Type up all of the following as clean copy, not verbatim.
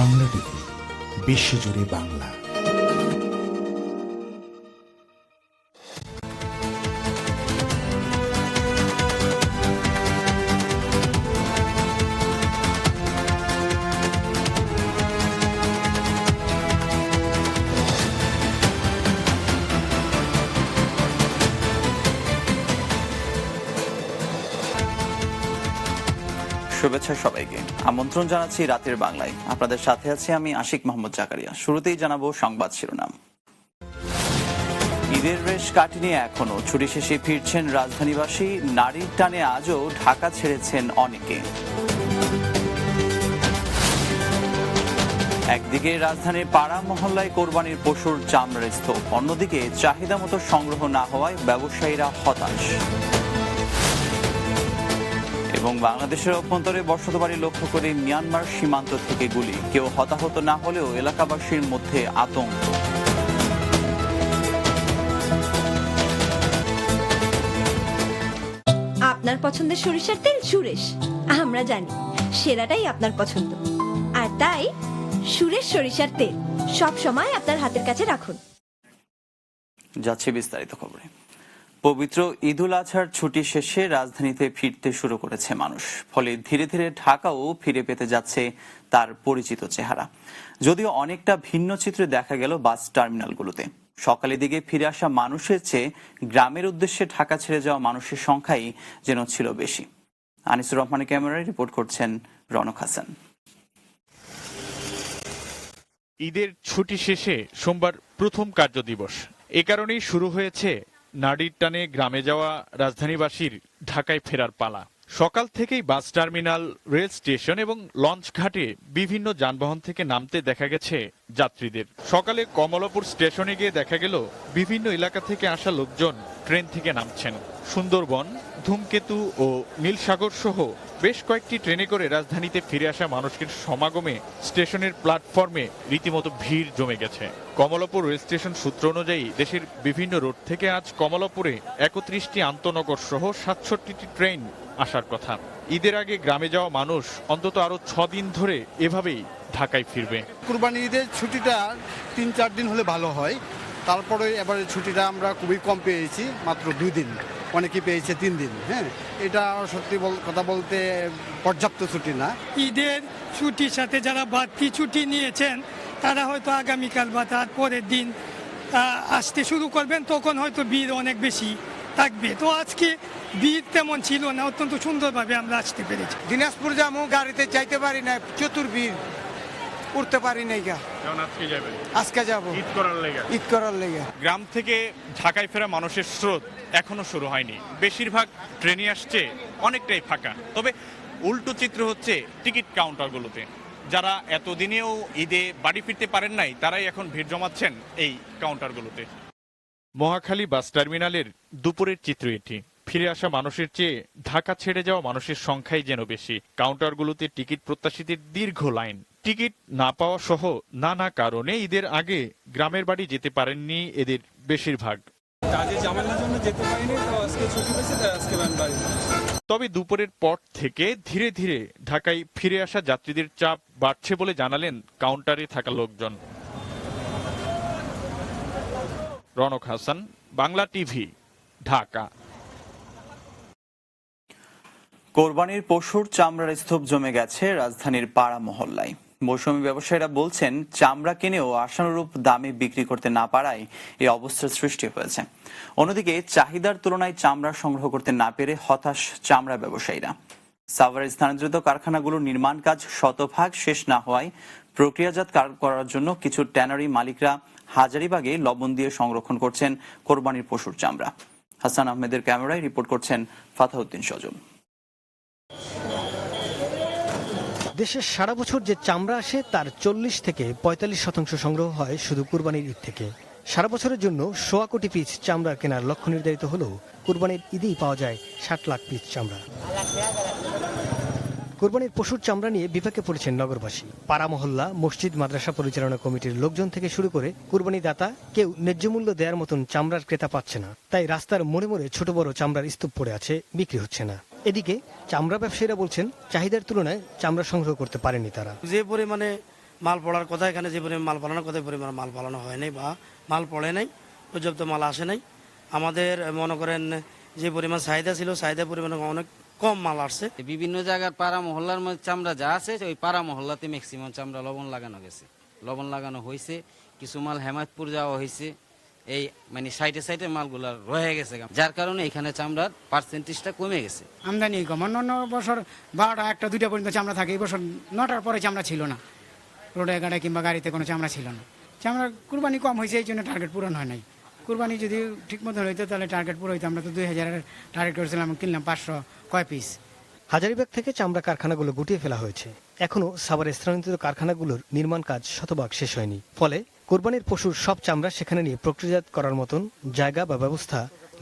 Bangla TV, বিশ্বজুড়ে বাংলা। শুভেচ্ছা সবাইকে, আমন্ত্রণ জানাচ্ছি রাতের বাংলায়। আপনাদের সাথে আছি আমি আশিক মোহাম্মদ জাকারিয়া। শুরুতেই জানাবো সংবাদ শিরোনাম। ঈদের রেশ কাটেনি এখনো, ছুটি শেষে ফিরছেন রাজধানীবাসী। নারীর টানে আজও ঢাকা ছেড়েছেন অনেকে। একদিকে রাজধানীর পাড়া মহল্লায় কোরবানির পশুর চামড়ার স্তূপ, অন্যদিকে চাহিদা মতো সংগ্রহ না হওয়ায় ব্যবসায়ীরা হতাশ। এবং বাংলাদেশের অভ্যন্তরে বসতবাড়ি লক্ষ্য করে মিয়ানমার সীমান্ত থেকে গুলি, কেউ হতাহত না হলেও এলাকাবাসীর মধ্যে আতঙ্ক। আপনার পছন্দের সরিষার তেল সুরেশ, আমরা জানি সেরাটাই আপনার পছন্দ, আর তাই সুরেশ সরিষার তেল সব সময় আপনার হাতের কাছে রাখুন। যাচ্ছে বিস্তারিত খবরে। পবিত্র ঈদুল আজহার ছুটি শেষে রাজধানীতে ফিরতে শুরু করেছে মানুষ, ফলে ধীরে ধীরে ঢাকাও ফিরে পেতে যাচ্ছে তার পরিচিত চেহারা। যদিও অনেকটা ভিন্ন চিত্রে দেখা গেল বাস টার্মিনালগুলোতে। সকালের দিকে ফিরে আসা মানুষের চেয়ে গ্রামের উদ্দেশ্যে ঢাকা ছেড়ে যাওয়া মানুষের সংখ্যাই যেন ছিল বেশি। আনিসুর রহমানের ক্যামেরায় রিপোর্ট করছেন রনক হাসান। ঈদের ছুটি শেষে সোমবার প্রথম কার্যদিবস, এ কারণেই শুরু হয়েছে নারীর টানে গ্রামে যাওয়া রাজধানীবাসীর ঢাকায় ফেরার পালা। সকাল থেকেই বাস টার্মিনাল, রেল স্টেশন এবং লঞ্চ ঘাটে বিভিন্ন যানবাহন থেকে নামতে দেখা গেছে যাত্রীদের। সকালে কমলাপুর স্টেশনে গিয়ে দেখা গেল বিভিন্ন এলাকা থেকে আসা লোকজন ট্রেন থেকে নামছেন। সুন্দরবন, ধূমকেতু ও নীলসাগর সহ বেশ কয়েকটি ট্রেনে করে রাজধানীতে ফিরে আসা মানুষের সমাগমে স্টেশনের প্ল্যাটফর্মে রীতিমতো ভিড় জমে গেছে। কমলাপুর রেল স্টেশন সূত্র অনুযায়ী দেশের বিভিন্ন রুট থেকে আজ কমলাপুরে 31টি আন্তনগর সহ 67টি ট্রেন আসার কথা। ঈদের আগে গ্রামে যাওয়া মানুষ অন্তত আরো 6 দিন ধরে এভাবেই ঢাকায় ফিরবে। কুরবানি ঈদের ছুটিটা 3-4 দিন হলে ভালো হয়, তারপরে এবারে ছুটিটা আমরা খুবই কম পেয়েছি, মাত্র 2 দিন, অনেকেই পেয়েছে 3 দিন। হ্যাঁ, এটা সত্যি কথা বলতে পর্যাপ্ত ছুটি না। ঈদের ছুটির সাথে যারা বাড়তি ছুটি নিয়েছেন তারা হয়তো আগামীকাল বা তার পরের দিন আসতে শুরু করবেন, তখন হয়তো ভিড় অনেক বেশি থাকবে। তো আজকে ভিড় তেমন ছিল না, অত্যন্ত সুন্দরভাবে আমরা আসতে পেরেছি। দিনাজপুর যাবো, গাড়িতে যাইতে পারি না, চতুর ভিড়, উঠতে পারি নাই। আজকে যাবো ঈদ করার লেগে। গ্রাম থেকে ঢাকায় ফেরা মানুষের স্রোত এখনো শুরু হয়নি। বেশিরভাগ ট্রেনে আসছে, অনেকটাই ফাঁকা। তবে উল্টো চিত্র হচ্ছে টিকিট কাউন্টারগুলোতে। যারা এতদিনেও ঈদে বাড়ি ফিরতে পারেন নাই, তারাই এখন ভিড় জমাচ্ছেন এই কাউন্টারগুলোতে। মহাখালী বাস টার্মিনালের দুপুরের চিত্র এটি। ফিরে আসা মানুষের চেয়ে ঢাকা ছেড়ে যাওয়া মানুষের সংখ্যাই যেন বেশি। কাউন্টারগুলোতে টিকিট প্রত্যাশীদের দীর্ঘ লাইন। টিকিট না পাওয়া সহ নানা কারণে ঈদের আগে গ্রামের বাড়ি যেতে পারেননি এদের বেশিরভাগ। তবে দুপুরের পর থেকে ধীরে ধীরে ঢাকায় ফিরে আসা যাত্রীদের চাপ বাড়ছে বলে জানালেন কাউন্টারে থাকা লোকজন। রনক হাসান, বাংলা টিভি, ঢাকা। কোরবানির পশুর চামড়ার স্তূপ জমে গেছে রাজধানীর পাড়া মহল্লায়। মৌসুমী ব্যবসায়ীরা বলছেন, চামড়া কিনেও আশানুরূপ দামে বিক্রি করতে না পারায় এই অবস্থার সৃষ্টি হয়েছে। অন্যদিকে চাহিদার তুলনায় চামড়া সংগ্রহ করতে না পেরে হতাশ চামড়া ব্যবসায়ীরা। সাভারে স্থানান্তরিত কারখানাগুলোর নির্মাণ কাজ শতভাগ শেষ না হওয়ায় প্রক্রিয়াজাত করার জন্য কিছু ট্যানারি মালিকরা হাজারীবাগে লবণ দিয়ে সংরক্ষণ করছেন কোরবানির পশুর চামড়া। হাসান আহমেদের ক্যামেরায় রিপোর্ট করছেন ফাতাহউদ্দিন সজল। দেশের সারা বছর যে চামড়া আসে তার 40-45% সংগ্রহ হয় শুধু কুরবানির ঈদ থেকে। সারা বছরের জন্য 1.25 কোটি পিস চামড়া কেনার লক্ষ্য নির্ধারিত হলেও কুরবানির ঈদেই পাওয়া যায় 60 লাখ পিস চামড়া। কোরবানির পশুর চামড়া নিয়ে বিপাকে পড়েছেন নগরবাসী। পাড়া মহল্লা, মসজিদ, মাদ্রাসা পরিচালনা কমিটির লোকজন থেকে শুরু করে কুরবানি দাতা কেউ ন্যায্য মূল্য দেওয়ার মতন চামড়ার ক্রেতা পাচ্ছে না। তাই রাস্তার মোড়ে মোড়ে ছোট বড় চামড়ার স্তূপ পড়ে আছে, বিক্রি হচ্ছে না। এদিকে চামড়া ব্যবসায়ীরা বলছেন, চাহিদার তুলনায় চামড়া সংগ্রহ করতে পারেনি তারা। যে পরিমাণে মাল পড়ার কথা, এখানে যে পরিমাণ মাল পালানোর কথা পরিমাণ মাল পালানো হয় নাই বা মাল পড়ে নাই, পর্যাপ্ত মাল আসে নাই। আমাদের মনে করেন যে পরিমাণ চাহিদা ছিল, চাহিদা পরিমাণে অনেক কম মাল আসছে। বিভিন্ন জায়গার পাড়া মহল্লার মধ্যে চামড়া যা আছে ওই পাড়া মহল্লাতে ম্যাক্সিমাম চামড়া লবণ লাগানো গেছে, লবণ লাগানো হয়েছে। কিছু মাল হেমায়তপুর যাওয়া হয়েছে, এই মানে সাইডে মালগুলা রয়ে গেছে, যার কারণে এখানে চামড়ার পার্সেন্টেজটা কমে গেছে। আমদানি কম, অন্য বছর 12টা 1টা 2টা পর্যন্ত চামড়া থাকে, এই বছর 9টার পরে চামড়া ছিল না, রোডে গাড়ি কিংবা গাড়িতে কোনো চামড়া ছিল না। চামড়া কুরবানি কম হয়েছে, এই জন্য টার্গেট পূরণ হয় নাই। কুরবানি যদি ঠিক মতো হইতো তাহলে টার্গেট পুরো হইতো। আমরা তো 2000-এর টার্গেট করেছিলাম, কিনলাম 500 কয় পিস। হাজারীবাগ থেকে চামড়া কারখানাগুলো গুটিয়ে ফেলা হয়েছে। এখনও সাভারে স্থানান্তরিত কারখানাগুলোর নির্মাণ কাজ শতভাগ শেষ হয়নি। ফলে কোরবানির পশুর সব চামড়া সেখানে নিয়ে প্রক্রিয়াজাত করার মতন জায়গা বা ব্যবস্থা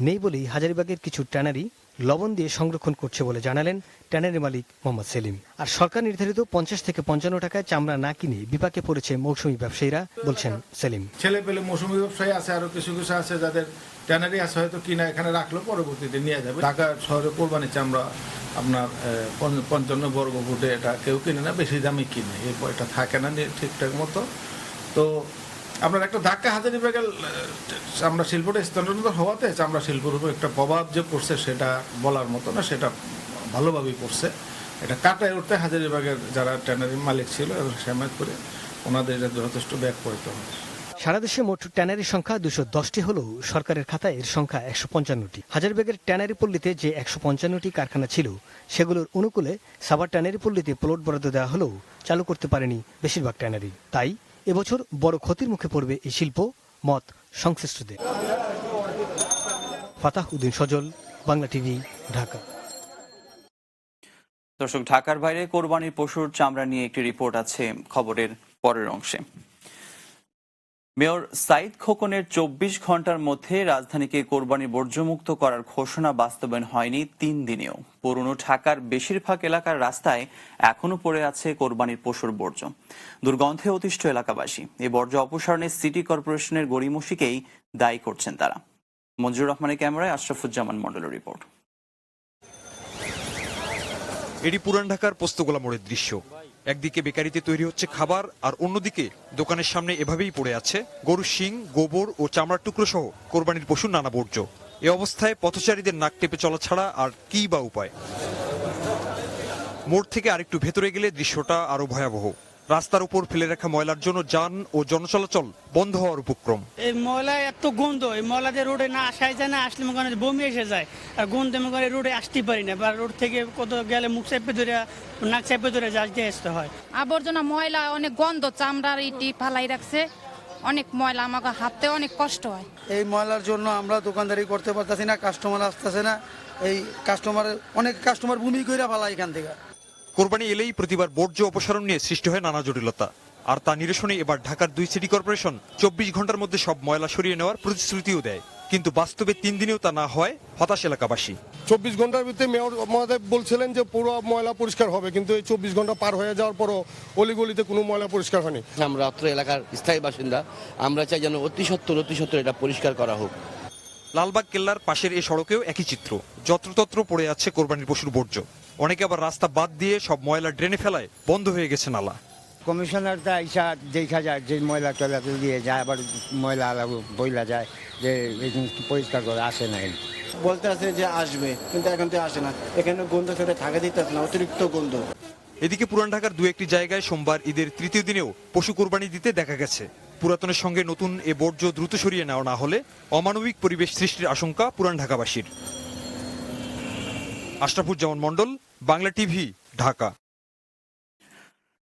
নেই বলেই হাজারীবাগের কিছু ট্যানারি লবণ দিয়ে সংরক্ষণ করছে বলে জানালেন ট্যানারি মালিক মোহাম্মদ সেলিম। আর সরকার নির্ধারিত 50 থেকে 55 টাকায় চামড়া না কিনে বিপাকে পড়েছে মৌসুমী ব্যবসায়ীরা, বলছেন সেলিম। ছেলে পেলে মৌসুমী ব্যবসায়ী আছে, আরো কিছু কিছু আছে যাদের ট্যানারি আছে, হয়তো কিনা এখানে রাখলো, পরবর্তীতে নিয়ে যাবে। ঢাকা শহরে কোরবানির চামড়া আপনার 55 বর্গ ফুটে এটা কেউ কিনে না, বেশি দামে কিনে, এটা থাকে না ঠিকঠাক মতো। তো আপনার একটা ধাক্কা হাজারীবাগের চামড়া শিল্পটা স্থানান্তরিত হওয়াতে চামড়া শিল্পের উপর একটা প্রভাব যে পড়ছে সেটা বলার মতো না, সেটা ভালোভাবেই পড়ছে। এটা কাটায় উঠতে হাজারীবাগের যারা ট্যানারি মালিক ছিল এবং সেমাত করে ওনাদের যথেষ্ট ব্যাক করতে হবে। সারা দেশে মোট ট্যানারির সংখ্যা 210টি হলেও সরকারের খাতায় এর সংখ্যা 155টি। হাজারীবাগের ট্যানারি পল্লীতে যে 155টি কারখানা ছিল সেগুলোর অনুকূলে সাভার ট্যানারি পল্লীতে প্লট বরাদ্দ দেওয়া হলেও চালু করতে পারেনি বেশিরভাগ ট্যানারি। তাই এবছর বড় ক্ষতির মুখে পড়বে এই শিল্প, মত সংশ্লিষ্টদের। ফাতাহ উদ্দিন সজল, বাংলা টিভি, ঢাকা। দর্শক, ঢাকার বাইরে কোরবানির পশুর চামড়া নিয়ে একটি রিপোর্ট আছে খবরের পরের অংশে। মেয়র সাইদ খোকনের 24 ঘন্টার মধ্যে রাজধানীকে কোরবানি বর্জ্যমুক্ত করার ঘোষণা বাস্তবায়ন হয়নি 3 দিনেও। পুরনো ঢাকার বেশিরভাগ এলাকার রাস্তায় এখনো পড়ে আছে কোরবানির পশুর বর্জ্য। দুর্গন্ধে অতিষ্ঠ এলাকাবাসী। এই বর্জ্য অপসারণে সিটি কর্পোরেশনের গড়িমসিকেই দায়ী করছেন তারা। মঞ্জুর রহমানের ক্যামেরায় আশরাফুজ্জামান মন্ডলের রিপোর্ট। এটি পুরান ঢাকার পোস্তগোলা মোড়ের দৃশ্য। একদিকে বেকারিতে তৈরি হচ্ছে খাবার, আর অন্যদিকে দোকানের সামনে এভাবেই পড়ে আছে গরুর শিং, গোবর ও চামড়ার টুকরো সহ কোরবানির পশুর নানা বর্জ্য। এ অবস্থায় পথচারীদের নাক টেপে চলা ছাড়া আর কী বা উপায়? মোড় থেকে আরেকটু ভেতরে গেলে দৃশ্যটা আরো ভয়াবহ। রাস্তার উপর ফেলে রাখা ময়লার জন্য যান ও জনচলাচল বন্ধ হওয়ার উপক্রম। এই ময়লা এত গন্ধ, এই ময়লা দিয়ে রোডে না আসাই যায় না, আসলে মনে বমি এসে যায়। আর গন্ধে মনে রোডে আসতেই পারি না, বা রোড থেকে কত গেলে মুখ চাপে ধরে, নাক চাপে ধরে আসতে হয়। আবর্জনা ময়লা অনেক গন্ধ, চামড়ার ইটি ফালাই রাখছে, অনেক ময়লা, আমাকে হাঁটতে অনেক কষ্ট হয়। এই ময়লার জন্য আমরা দোকানদারি করতে পারতেছি না, কাস্টমার আসতেছে না। এই অনেক কাস্টমার বমি করে ফেলা এখান থেকে। কোরবানি এলেই প্রতিবার বর্জ্য অপসারণ নিয়ে সৃষ্টি হয় নানা জটিলতা, আর তা নিরসনে এবার ঢাকার 2 সিটি কর্পোরেশন 24 ঘন্টার মধ্যে সব ময়লা সরিয়ে নেওয়ার প্রতিশ্রুতিও দেয়। কিন্তু বাস্তবে 3 দিনেও তা না হয় হতাশ এলাকাবাসী। 24 ঘন্টার ভিতরে মেয়র মহোদয় বলছিলেন যে পুরো ময়লা পরিষ্কার হবে, কিন্তু এই 24 ঘন্টা পার হয়ে যাওয়ার পরও অলিগলিতে কোনো ময়লা পরিষ্কার হয়নি। আমরা অত্র এলাকার স্থায়ী বাসিন্দা, আমরা চাই যেন অতি সত্বর এটা পরিষ্কার করা হোক। লালবাগ কেল্লার পাশের এই সড়কেও একই চিত্র। যত্রতত্র পড়ে আছে কোরবানির পশুর বর্জ্য। অনেকে আবার রাস্তা বাদ দিয়ে সব ময়লা ড্রেনে ফেলায় বন্ধ হয়ে গেছে নালা। কমিশনারটা ইসা দেখা যায় যে ময়লা টয়লা দিয়ে যায়, আবার ময়লা বইলা যায় যে পরিষ্কার করে আসে না। বলতে আছে যে আসবে, কিন্তু এখন তো আসে না। এখানে গন্ধ সাথে থাকা দিতে না, অতিরিক্ত গন্ধ। এদিকে পুরান ঢাকার 2-1টি জায়গায় সোমবার ঈদের 3য় দিনেও পশু কোরবানি দিতে দেখা গেছে। পুরাতনের সঙ্গে নতুন এ বর্জ্য দ্রুত সরিয়ে নেওয়া না হলে অমানবিক পরিবেশ সৃষ্টির আশঙ্কা পুরান ঢাকাবাসীর। আশরাফুজ্জামান মন্ডল, বাংলা টিভি, ঢাকা।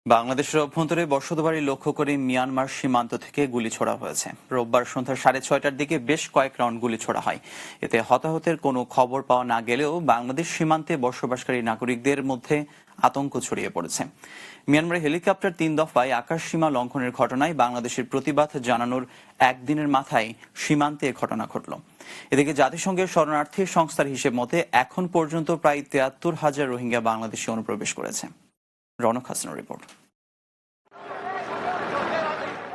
বাংলাদেশের অভ্যন্তরে বসতবাড়ি লক্ষ্য করে মিয়ানমার সীমান্ত থেকে গুলি ছোড়া হয়েছে। রোববার সন্ধ্যা 6:30টার দিকে বেশ কয়েক রাউন্ড গুলি ছোড়া হয়। এতে হতাহতের কোনো খবর পাওয়া না গেলেও বাংলাদেশ সীমান্তে বসবাসকারী নাগরিকদের মধ্যে আতঙ্ক ছড়িয়ে পড়েছে। মিয়ানমারের হেলিকপ্টার 3 দফায় আকাশ সীমা লঙ্ঘনের ঘটনায় বাংলাদেশের প্রতিবাদ জানানোর একদিনের মাথায় সীমান্তে ঘটনা ঘটল। এদিকে জাতিসংঘের শরণার্থী সংস্থার হিসেব মতে এখন পর্যন্ত প্রায় 73,000 রোহিঙ্গা বাংলাদেশে অনুপ্রবেশ করেছে। রনক হাসানের রিপোর্ট।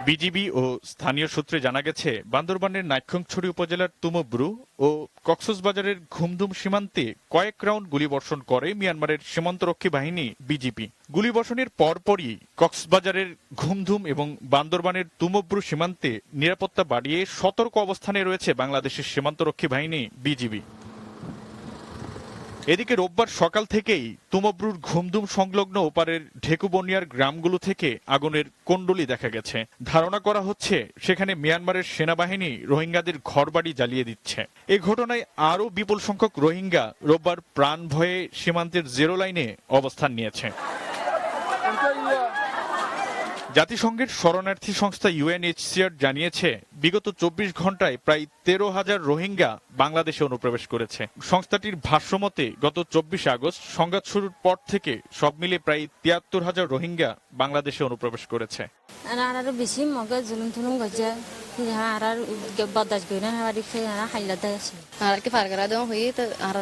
বিজিবি ও স্থানীয় সূত্রে জানা গেছে, বান্দরবানের নাইক্ষ্যংছড়ি উপজেলার তুমব্রু ও কক্সবাজারের ঘুমধুম সীমান্তে কয়েক রাউন্ড গুলিবর্ষণ করে মিয়ানমারের সীমান্তরক্ষী বাহিনী বিজিবি। গুলিবর্ষণের পরপরই কক্সবাজারের ঘুমধুম এবং বান্দরবানের তুমব্রু সীমান্তে নিরাপত্তা বাড়িয়ে সতর্ক অবস্থানে রয়েছে বাংলাদেশের সীমান্তরক্ষী বাহিনী বিজিবি। এদিকে রোববার সকাল থেকেই তুমব্রুর ঘুমধুম সংলগ্ন ওপারের ঢেকুবনিয়ার গ্রামগুলো থেকে আগুনের কুণ্ডলি দেখা গেছে। ধারণা করা হচ্ছে সেখানে মিয়ানমারের সেনাবাহিনী রোহিঙ্গাদের ঘরবাড়ি জ্বালিয়ে দিচ্ছে। এ ঘটনায় আরও বিপুল সংখ্যক রোহিঙ্গা রোববার প্রাণ ভয়ে সীমান্তের জিরো লাইনে অবস্থান নিয়েছে। জাতিসংঘের শরণার্থী সংস্থা UNHCR জানিয়েছে, বিগত 24 ঘন্টায় প্রায় 13,000 রোহিঙ্গা বাংলাদেশে অনুপ্রবেশ করেছে। সংস্থাটির ভাষ্যমতে গত 24 আগস্ট সংঘাত শুরুর পর থেকে সব মিলে প্রায় 73,000 রোহিঙ্গা বাংলাদেশে অনুপ্রবেশ করেছে। আরো বেশি মগে জুলুম থুলুম গজে আর বাদাস গইনা হারি খেয়া হাইলা দাইছে আর কি ফারগারা দাও হই তো আর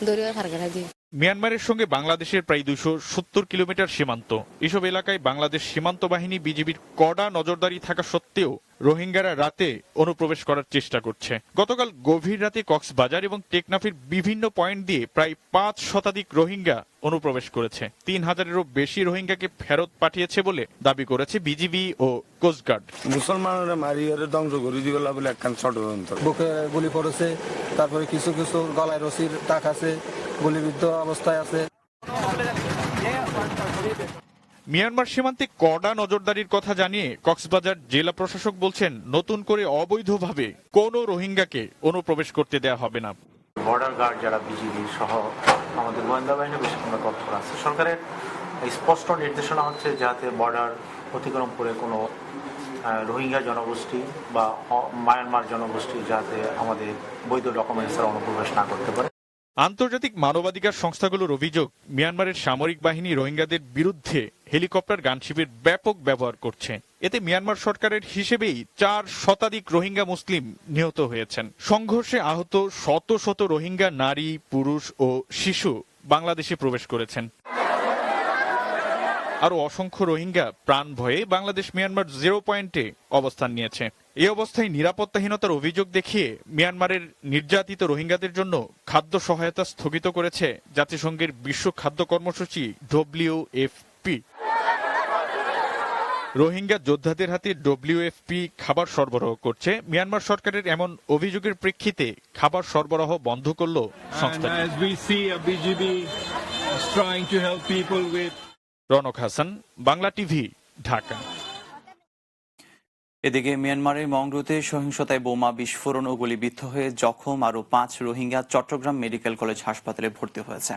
দরিয়া ফারগারা দি। মিয়ানমারের সঙ্গে বাংলাদেশের প্রায় 270 কিলোমিটার সীমান্ত। এসব এলাকায় বাংলাদেশ সীমান্ত বাহিনী বিজিবির কড়া নজরদারি থাকা সত্ত্বেও রোহিঙ্গারা রাতে অনুপ্রবেশ করার চেষ্টা করছে। গতকাল গভীর রাতে কক্সবাজার এবং টেকনাফের বিভিন্ন পয়েন্ট দিয়ে প্রায় 5 শতাধিক রোহিঙ্গা অনুপ্রবেশ করেছে। 3,000-এরও বেশি রোহিঙ্গাকে ফেরত পাঠিয়েছে বলে দাবি করেছে বিজিবি ও কোস্টগার্ড। মুসলমানরা মারিয়ে ধ্বংস করে দিগলা বলে একখান ষড়যন্ত্র। বুকে গুলি পড়েছে, তারপরে কিছু কিছু গলায় রশির টাক আছে, গুলিবিদ্ধ অবস্থায় আছে। মিয়ানমার সীমান্তে কড়া নজরদারির কথা জানিয়ে কক্সবাজার জেলা প্রশাসক বলছেন, নতুন করে অবৈধভাবে কোনো রোহিঙ্গাকে অনুপ্রবেশ করতে দেয়া হবে না। বর্ডার গার্ড যারা বিজিবি সহ আমাদের গোয়েন্দা বাহিনী বেশ কোনো তথ্য আছে। সরকারের স্পষ্ট নির্দেশনা হচ্ছে যাতে বর্ডার অতিক্রম করে কোনো রোহিঙ্গা জনগোষ্ঠী বা মায়ানমার জনগোষ্ঠী যাতে আমাদের বৈধ ডকুমেন্টসের অনুপ্রবেশ না করতে পারে। আন্তর্জাতিক মানবাধিকার সংস্থাগুলোর অভিযোগ, মিয়ানমারের সামরিক বাহিনী রোহিঙ্গাদের বিরুদ্ধে হেলিকপ্টার গানশিপের ব্যাপক ব্যবহার করছে। এতে মিয়ানমার সরকারের হিসেবেই 4 শতাধিক রোহিঙ্গা মুসলিম নিহত হয়েছেন। সংঘর্ষে আহত শত শত রোহিঙ্গা নারী, পুরুষ ও শিশু বাংলাদেশে প্রবেশ করেছেন। আরো অসংখ্য রোহিঙ্গা প্রাণ ভয়ে বাংলাদেশ মিয়ানমার জিরো পয়েন্টে অবস্থান নিয়েছে। এই অবস্থায় নিরাপত্তাহীনতার অভিযোগ দেখিয়ে মিয়ানমারের নির্যাতিত রোহিঙ্গাদের জন্য খাদ্য সহায়তা স্থগিত করেছে জাতিসংঘের বিশ্ব খাদ্য কর্মসূচি WFP। রোহিঙ্গা যোদ্ধাদের হাতে WFP খাবার সরবরাহ করছে। মিয়ানমার সরকারের এমন অভিযোগের প্রেক্ষিতে খাবার সরবরাহ বন্ধ করল সংস্থাটি। রনক হাসান, বাংলা টিভি, ঢাকা। এদিকে মিয়ানমারের মংডুতে সহিংসতায় বোমা বিস্ফোরণ ও গুলিবিদ্ধ হয়ে জখম আরও 5 রোহিঙ্গা চট্টগ্রাম মেডিকেল কলেজ হাসপাতালে ভর্তি হয়েছে।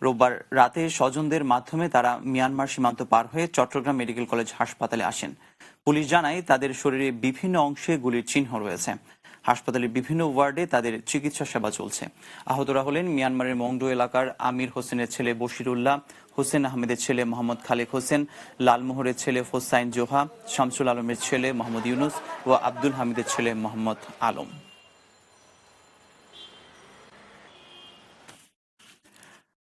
রোববার রাতে স্বজনদের মাধ্যমে তারা মিয়ানমার সীমান্ত পার হয়ে চট্টগ্রাম মেডিকেল কলেজ হাসপাতালে আসেন। পুলিশ জানায় তাদের শরীরে বিভিন্ন অংশে গুলির চিহ্ন রয়েছে। হাসপাতালের বিভিন্ন ওয়ার্ডে তাদের চিকিৎসা সেবা চলছে। আহতরা হলেন মিয়ানমারের মংডু এলাকার আমির হোসেনের ছেলে বশিরুল্লাহ, হোসেন আহমেদের ছেলে মোহাম্মদ খালেক হোসেন, লালমোহরের ছেলে হোসাইন জোহা, শামসুল আলমের ছেলে মোহাম্মদ ইউনুস ও আব্দুল হামিদের ছেলে মোহাম্মদ আলম।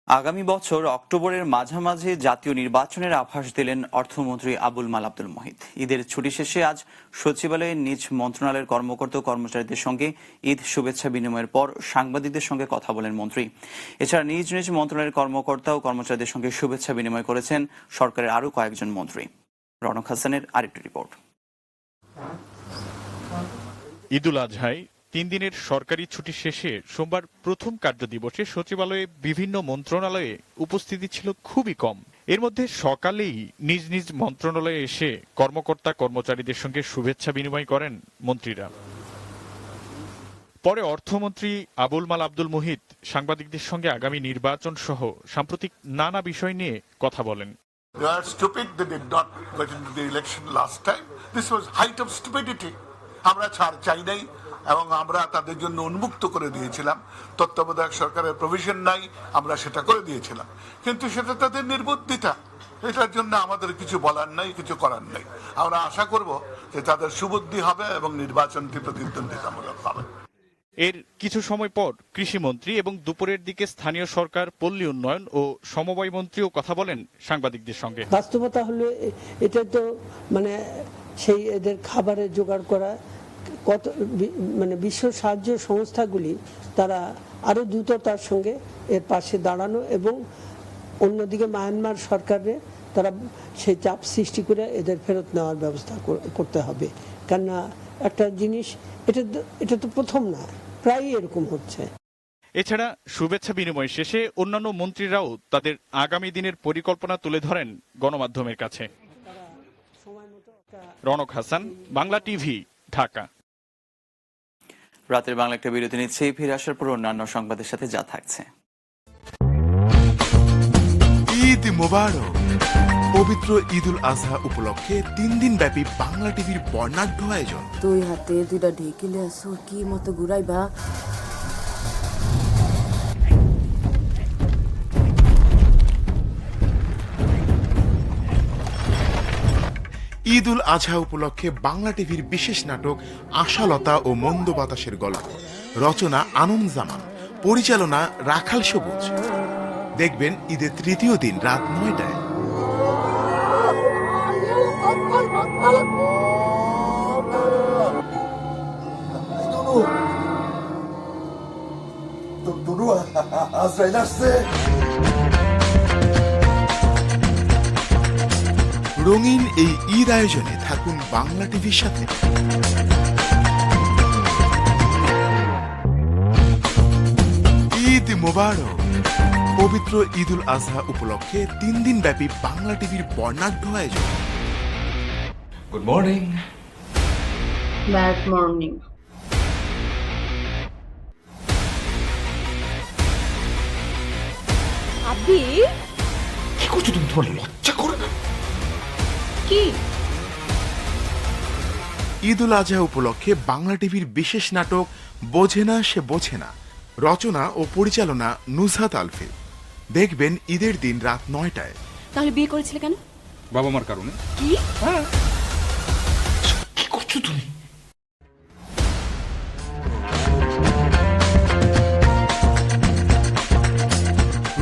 আগামী বছর অক্টোবরের মাঝামাঝি জাতীয় নির্বাচনের আভাস দিলেন অর্থমন্ত্রী আবুল মাল আব্দুল মুহিত। ঈদের ছুটি শেষে আজ সচিবালয়ে নিজ মন্ত্রণালয়ের কর্মকর্তা ও কর্মচারীদের সঙ্গে ঈদ শুভেচ্ছা বিনিময়ের পর সাংবাদিকদের সঙ্গে কথা বলেন মন্ত্রী। এছাড়া নিজ নিজ মন্ত্রণালয়ের কর্মকর্তা ও কর্মচারীদের সঙ্গে শুভেচ্ছা বিনিময় করেছেন সরকারের আরও কয়েকজন মন্ত্রী। রনক হাসানের আরেকটি রিপোর্ট। ঈদুল আজহায় 3 দিনের সরকারি ছুটি শেষে সোমবার প্রথম কার্যদিবসে সচিবালয়ে বিভিন্ন মন্ত্রণালয়ে উপস্থিতি ছিল খুবই কম। এর মধ্যে সকালেই নিজ নিজ মন্ত্রণালয়ে এসে কর্মকর্তা কর্মচারীদের সঙ্গে শুভেচ্ছা বিনিময় করেন মন্ত্রীরা। পরে অর্থমন্ত্রী আবুল মাল আব্দুল মুহিত সাংবাদিকদের সঙ্গে আগামী নির্বাচন সহ সাম্প্রতিক নানা বিষয় নিয়ে কথা বলেন। They are stupid, they did not get into the election last time. This was height of stupidity. আমরা ছাড় চাই নাই এবং আমরা তাদের জন্য উন্মুক্ত করে দিয়েছিলাম। তত্ত্বাবধায়ক সরকারের প্রভিশন নাই, আমরা সেটা করে দিয়েছিলাম, কিন্তু সেটা তাদের নির্বুদ্ধিতা। এটার জন্য আমাদের কিছু বলার নাই, কিছু করার নাই। আমরা আশা করব যে তাদের সুবুদ্ধি হবে এবং নির্বাচনটি প্রতিদ্বন্দ্বিতামূলক হবে। এর কিছু সময় পর কৃষিমন্ত্রী এবং দুপুরের দিকে স্থানীয় সরকার, পল্লী উন্নয়ন ও সমবায় মন্ত্রীও কথা বলেন সাংবাদিকদের সঙ্গে। বাস্তবতা হলো এটা তো সেই এদের খাবারের জোগাড় করা, কত মানে বিশ্ব সাহায্য সংস্থাগুলি তারা আরও দ্রুততার সঙ্গে এর পাশে দাঁড়ানো এবং অন্যদিকে মায়ানমার সরকারে তারা সেই চাপ সৃষ্টি করে এদের ফেরত নেওয়ার ব্যবস্থা করতে হবে। কেননা একটা জিনিস, এটা তো প্রথম না, প্রায়ই এরকম হচ্ছে। এছাড়া শুভেচ্ছা বিনিময় শেষে অন্যান্য মন্ত্রীরাও তাদের আগামী দিনের পরিকল্পনা তুলে ধরেন গণমাধ্যমের কাছে। রনক হাসান, বাংলা টিভি, ঢাকা। রাতের বাংলা একটা বিরতি নিচ্ছে, ফিরে আসার পর অন্যান্য সংবাদের সাথে যা থাকছে। ঈদ মোবারক। পবিত্র ঈদুল আজহা উপলক্ষে 3 দিন ব্যাপী বাংলা টিভির বর্ণাঢ্য আয়োজন। তুই হাতে দুইটা ঢেকিলে আসো, কি মতো ঘুরাইবা। ঈদুল আজহা উপলক্ষে বাংলা টিভির বিশেষ নাটক আশালতা ও মন্দ বাতাসের গল্প, রচনা আনন্দ জামান, পরিচালনা রাখাল সবুজ। দেখবেন ঈদের 3য় দিন রাত 9টায়। রঙিন এই ঈদ আয়োজনে থাকুন বাংলা টিভির সাথে। ঈদ মোবারক। পবিত্র ঈদুল আজহা উপলক্ষে 3 দিন ব্যাপী বাংলা টিভির বর্ণাঢ্য আয়োজন। Good morning. Bad morning. আবি কি করছো তুমি? তোমার লজ্জা করে না? কি? ঈদুল আজহা উপলক্ষে বাংলা টিভির বিশেষ নাটক বোঝে না সে বোঝে না, রচনা ও পরিচালনা নুজহাত আলফিল। দেখবেন ঈদের দিন রাত 9টায়। তাহলে বিয়ে করেছিলে কেন? বাবা মার কারণে। কি? কি করছো তুমি?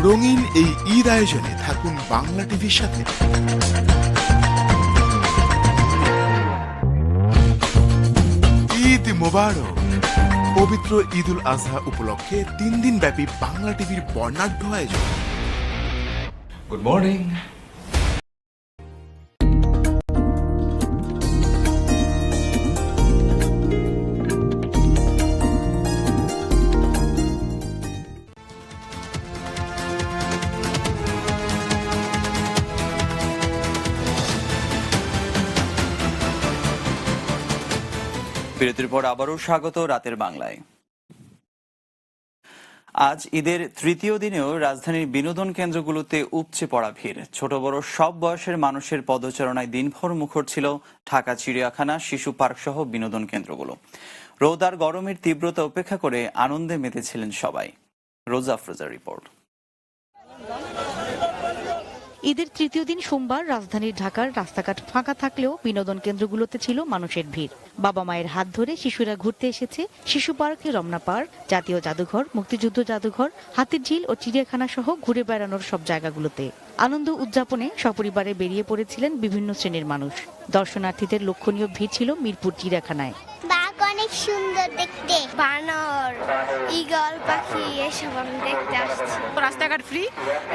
রঙিন এই ঈদ আয়োজনে থাকুন বাংলা টিভির সাথে। ঈদ মোবারক। পবিত্র ঈদুল আজহা উপলক্ষে 3 দিন ব্যাপী বাংলা টিভির বর্ণাঢ্য আয়োজন। Good morning. বিরতির পর আবারও স্বাগত রাতের বাংলায়। আজ ঈদের 3য় দিনেও রাজধানীর বিনোদন কেন্দ্রগুলোতে উপচে পড়া ভিড়। ছোট বড় সব বয়সের মানুষের পদচারণায় দিনভর মুখর ছিল ঢাকা চিড়িয়াখানা, শিশু পার্ক সহ বিনোদন কেন্দ্রগুলো। রোদ আর গরমের তীব্রতা উপেক্ষা করে আনন্দে মেতেছিলেন সবাই। রোজা আফরোজার রিপোর্ট। ঈদের 3য় দিন সোমবার রাজধানীর ঢাকার রাস্তাঘাট ফাঁকা থাকলেও বিনোদন কেন্দ্রগুলোতে ছিল মানুষের ভিড়। বাবা মায়ের হাত ধরে শিশুরা ঘুরতে এসেছে শিশু পার্ক, রমনা পার্ক, জাতীয় জাদুঘর, মুক্তিযুদ্ধ জাদুঘর, হাতিরঝিল ও চিড়িয়াখানা সহ ঘুরে বেড়ানোর সব জায়গাগুলোতে। আনন্দ উদযাপনে সপরিবারে বেরিয়ে পড়েছিলেন বিভিন্ন শ্রেণীর মানুষ। দর্শনার্থীদের লক্ষণীয় ভিড় ছিল মিরপুর চিড়িয়াখানায়। অনেক সুন্দর দেখতে, বানর, ঈগল পাখি এসব আমি দেখতে আসছি। রাস্তাঘাট ফ্রি,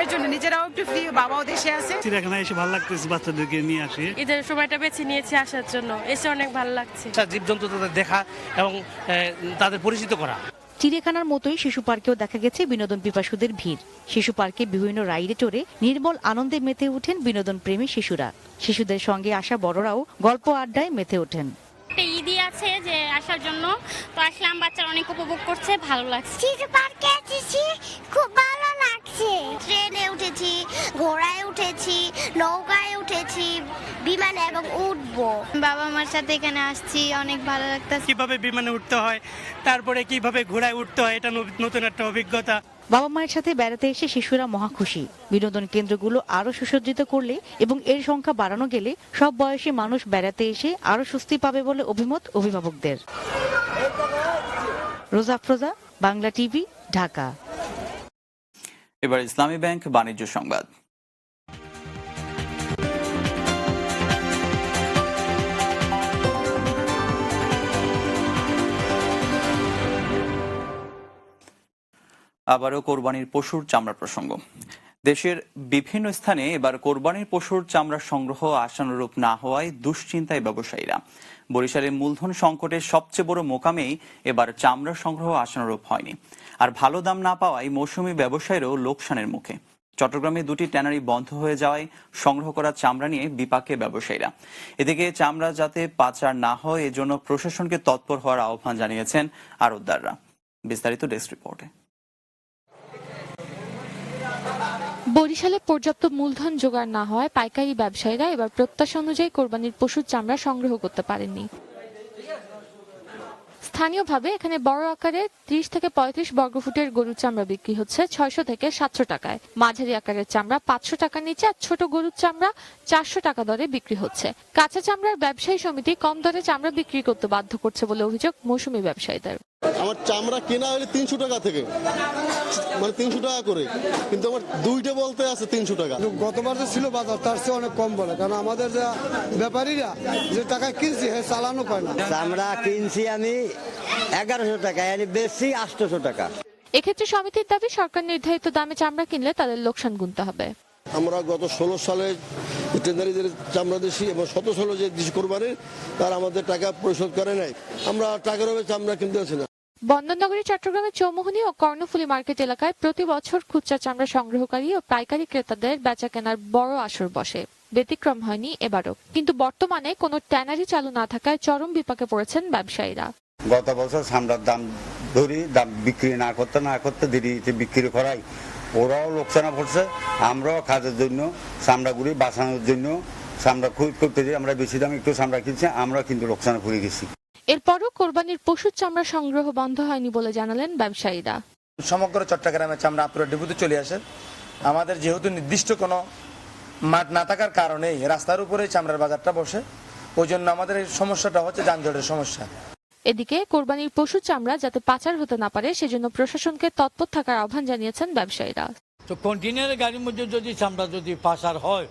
এর জন্য নিজেরাও একটু ফ্রি, বাবাও দেশে আছে। চিড়িয়াখানায় এসে ভালো লাগতেছে, বাচ্চাদেরকে নিয়ে আসি। ঈদের সময়টা বেছে নিয়েছি আসার জন্য, এসে অনেক ভালো লাগছে। জীবজন্তু তাদের দেখা এবং তাদের পরিচিত করা। চিড়িয়াখানার মতোই শিশু পার্কেও দেখা গেছে বিনোদন পিপাসুদের ভিড়। শিশু পার্কে বিভিন্ন রাইডে চড়ে নির্মল আনন্দে মেতে ওঠেন বিনোদন প্রেমী শিশুরা। শিশুদের সঙ্গে আসা বড়রাও গল্প আড্ডায় মেতে ওঠেন। ঈদই আছে যে আসার জন্য, তো আসলাম, বাচ্চারা অনেক উপভোগ করছে, ভালো লাগছে। চিড়ি পার্কে এসেছি, খুব ভালো লাগছে। ট্রেনে উঠেছি, ঘোড়ায় উঠেছি, নৌকায় উঠেছি, বিমানে এবং উঠবো। বাবা মার সাথে এখানে আসছি, অনেক ভালো লাগতেছে। কিভাবে বিমানে উঠতে হয়, তারপরে কিভাবে ঘোড়ায় উঠতে হয়, এটা নতুন একটা অভিজ্ঞতা। বাবা মায়ের সাথে বেড়াতে এসে শিশুরা মহা খুশি। বিনোদন কেন্দ্রগুলো আরো সুসজ্জিত করলে এবং এর সংখ্যা বাড়ানো গেলে সব বয়সী মানুষ বেড়াতে এসে আরো স্বস্তি পাবে বলে অভিমত অভিভাবকদের। রোজা আফরোজা, বাংলা টিভি, ঢাকা। এবার ইসলামী ব্যাংক বাণিজ্য সংবাদ। আবারও কোরবানির পশুর চামড়া প্রসঙ্গ। দেশের বিভিন্ন স্থানে এবার কোরবানির পশুর চামড়া সংগ্রহ আশানুরূপ না হওয়ায় দুশ্চিন্তায় ব্যবসায়ীরা। বরিশালের মূলধন সংকটের সবচেয়ে বড় মোকামেই এবার চামড়া সংগ্রহ আশানুরূপ হয়নি, আর ভালো দাম না পাওয়ায় মৌসুমী ব্যবসায়ীরাও লোকসানের মুখে। চট্টগ্রামে 2টি ট্যানারি বন্ধ হয়ে যাওয়ায় সংগ্রহ করা চামড়া নিয়ে বিপাকে ব্যবসায়ীরা। এদিকে চামড়া যাতে পাচার না হয় এজন্য প্রশাসনকে তৎপর হওয়ার আহ্বান জানিয়েছেন আড়তদাররা। বিস্তারিত ডেস্ক রিপোর্টে। বরিশালে পর্যাপ্ত মূলধন জোগাড় না হওয়ায় পাইকারি ব্যবসায়ীরা এবার প্রত্যাশা অনুযায়ী কোরবানির পশুর চামড়া সংগ্রহ করতে পারেননি। স্থানীয়ভাবে এখানে বড় আকারে 30 থেকে 35 বর্গফুটের গরুর চামড়া বিক্রি হচ্ছে 600 থেকে 700 টাকায়। মাঝারি আকারের চামড়া 500 টাকার নিচে, আর ছোট গরুর চামড়া 400 টাকা দরে বিক্রি হচ্ছে। কাঁচা চামড়ার ব্যবসায়ী সমিতি কম দরে চামড়া বিক্রি করতে বাধ্য করছে বলে অভিযোগ মৌসুমী ব্যবসায়ীদের। আমার চামড়া কেনা হলে 300 টাকা থেকে, মানে 300 টাকা করে, কিন্তু আমার দুইটা বলতে আছে 300 টাকা। গতবার যে ছিল বাজার তার চেয়ে অনেক কম বলে, কারণ আমাদের যে ব্যাপারীরা যে টাকা কিনছি হ্যাঁ চালানো পায় না। চামড়া কিনছি আমি 1100 টাকা, yani বেশি 800 টাকা। এক্ষেত্রে সমিতির দাবি সরকার নির্ধারিত দামে চামড়া কিনলে তাদের লোকসান গুনতে হবে। আমরা গত 16 সালে টেন্ডারিদের চামড়া দিছি এবং 17 সালে যে দিছি কোরবানির, তার আমাদের টাকা পরিশোধ করে নাই। আমরা টাকার অভাবে চামড়া কিনতে পারছি না। বন্দরনগরী চট্টগ্রামের চৌমুহনী ও কর্ণফুলী মার্কেট এলাকায় প্রতি বছর খুচরা চামড়া সংগ্রহকারী ও পাইকারি ক্রেতাদের বেচা কেনার বড় আসর বসে। ব্যতিক্রম হয়নি এবারও, কিন্তু বর্তমানে কোনো ট্যানারি চালু না থাকায় চরম বিপাকে পড়েছেন ব্যবসায়ীরা। গত বছর চামড়ার দাম ধরি দাম বিক্রি না করতে দেরিতে বিক্রি করাই ওরাও লোকসানে পড়ছে, আমরাও কাজের জন্য চামড়াগুলি বাঁচানোর জন্য চামড়া খরিদ করতে যাই, আমরা বেশি দামে একটু চামড়া কিনছি, আমরা কিন্তু লোকসানে পড়ে গেছি। এরপরও কোরবানির পশুর চামড়া সংগ্রহ বন্ধ হয়নি বলে জানালেন ব্যবসায়ীরা। সমগ্র চট্টগ্রামের চামড়া আপুরা ডিপুতে চলে আসে। আমাদের যেহেতু নির্দিষ্ট কোনো মাঠ না থাকার কারণে রাস্তার উপরে চামড়ার বাজারটা বসে, ওই জন্য আমাদের এই সমস্যাটা হচ্ছে যানজটের সমস্যা। এদিকে কোরবানির পশুর চামড়া যাতে পাচার হতে না পারে সেজন্য প্রশাসনকে তৎপর থাকার আহ্বান জানিয়েছেন ব্যবসায়ীরা। তো কন্টেনারের গাড়ির মধ্যে যদি চামড়া পাচার হয়,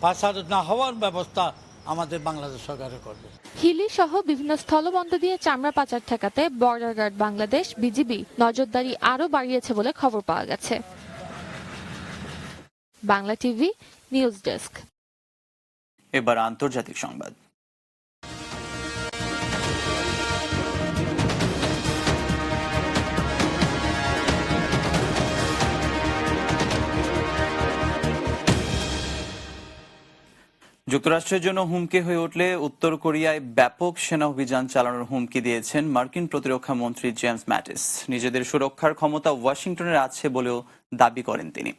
পাচার না হওয়ার ব্যবস্থা আমাদের বাংলাদেশ সরকার করবে। হিলি সহ বিভিন্ন স্থলবন্দর দিয়ে চামড়া পাচার ঠেকাতে বর্ডার গার্ড বাংলাদেশ, বিজিবি নজরদারি আরও বাড়িয়েছে বলে খবর পাওয়া গেছে। Bangla TV news desk. এবার আন্তর্জাতিক সংবাদ। যুক্তরাষ্ট্রের জন্য হুমকি হয়ে উঠলে উত্তর কোরিয়ায় ব্যাপক সেনা অভিযান চালানোর হুমকি দিয়েছেন মার্কিন প্রতিরক্ষা মন্ত্রী জেমস ম্যাটিস। নিজেদের সুরক্ষার ক্ষমতা ওয়াশিংটনের আছে বলেও দাবি করেন তিনি।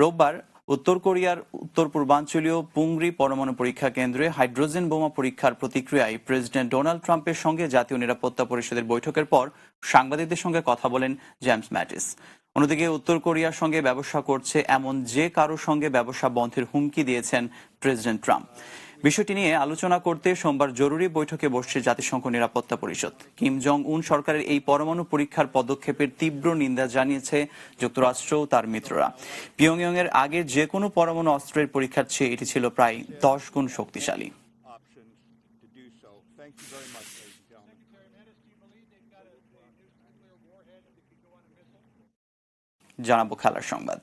রোববার উত্তর কোরিয়ার উত্তর পূর্বাঞ্চলীয় পুংরি পরমাণু পরীক্ষা কেন্দ্রে হাইড্রোজেন বোমা পরীক্ষার প্রতিক্রিয়ায় প্রেসিডেন্ট ডোনাল্ড ট্রাম্পের সঙ্গে জাতীয় নিরাপত্তা পরিষদের বৈঠকের পর সাংবাদিকদের সঙ্গে কথা বলেন জেমস ম্যাটিস। অন্যদিকে উত্তর কোরিয়ার সঙ্গে ব্যবসা করছে এমন যে কারোর সঙ্গে ব্যবসা বন্ধের হুমকি দিয়েছেন প্রেসিডেন্ট ট্রাম্প। বিষয়টি নিয়ে আলোচনা করতে সোমবার জরুরি বৈঠকে বসছে জাতিসংঘ নিরাপত্তা পরিষদ। কিম জং উন সরকারের এই পরমাণু পরীক্ষার পদক্ষেপের তীব্র নিন্দা জানিয়েছে যুক্তরাষ্ট্র ও তার মিত্ররা। পিয়ংইয়ং এর আগে যে কোনো পরমাণু অস্ত্রের পরীক্ষার চেয়ে এটি ছিল প্রায় 10 গুণ শক্তিশালী। জানাবো খেলার সংবাদ।